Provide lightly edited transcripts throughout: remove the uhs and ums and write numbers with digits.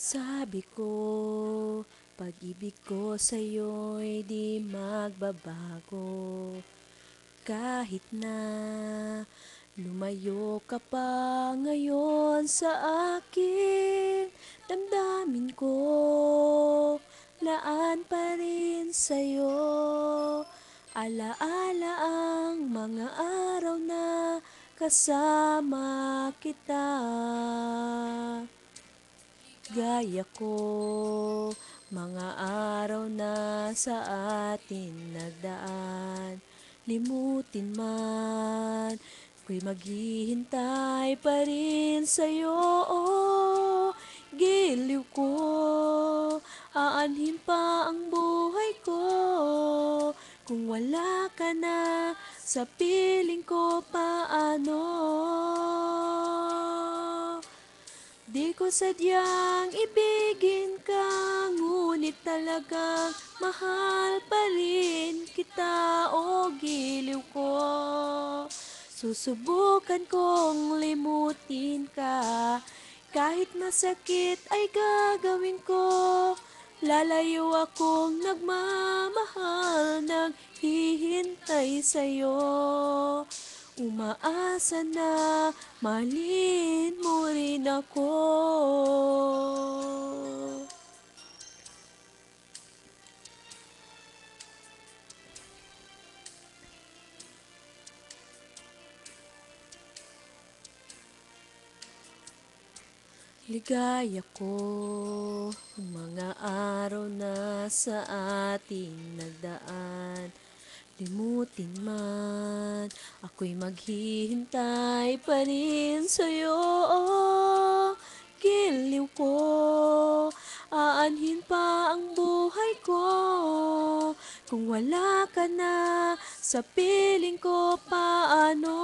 Sabi ko, pag-ibig ko sa'yo'y di magbabago. Kahit na lumayo ka pa ngayon sa akin, damdamin ko, laan pa rin sa'yo. Alaala ang mga araw na kasama kita. Gaya ko, mga araw na sa atin nagdaan. Limutin man, ako'y maghihintay pa rin sa'yo. Giliw ko, aanhin pa ang buhay ko. Kung wala ka na sa piling ko, paano? Di ko sadyang ibigin ka, ngunit talagang mahal pa rin kita, o giliw ko. Susubukan kong limutin ka, kahit masakit ay gagawin ko. Lalayo akong nagmamahal, naghihintay sa'yo. Umaasa na mahalin mo rin ako. Ligaya ko, mga araw na sa ating nagdaan. Limutin man, ako'y maghihintay pa rin sa'yo. Giliw ko, aanhin pa ang buhay ko. Kung wala ka na sa piling ko, paano?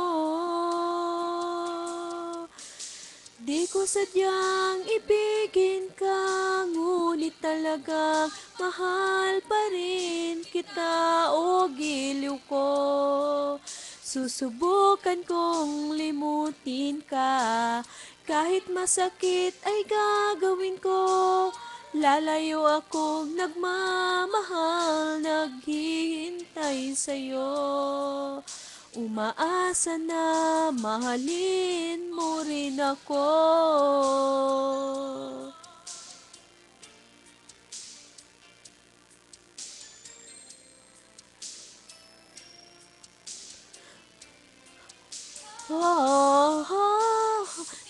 Di ko sadyang ibigin ka, ngunit talagang mahal pa rin kita, o giliw ko. Susubukan kong limutin ka, kahit masakit ay gagawin ko. Lalayo akong nagmamahal, naghihintay sa'yo. Umaasa na mahalin mo rin ako.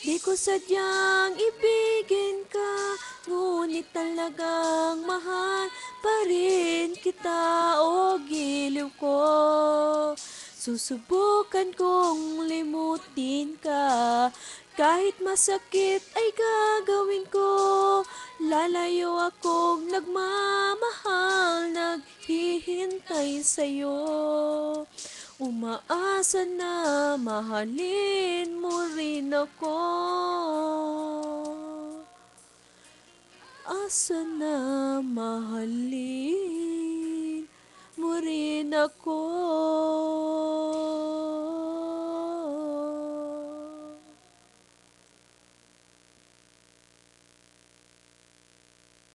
Di ko sadyang ibigin ka, ngunit talagang mahal pa rin kita, o giliw ko. Susubukan kong limutin ka, kahit masakit ay gagawin ko. Lalayo akong nagmamahal, naghihintay sa'yo. Umaasa na mahalin mo rin ako. Asa na mahalin mo rin ako.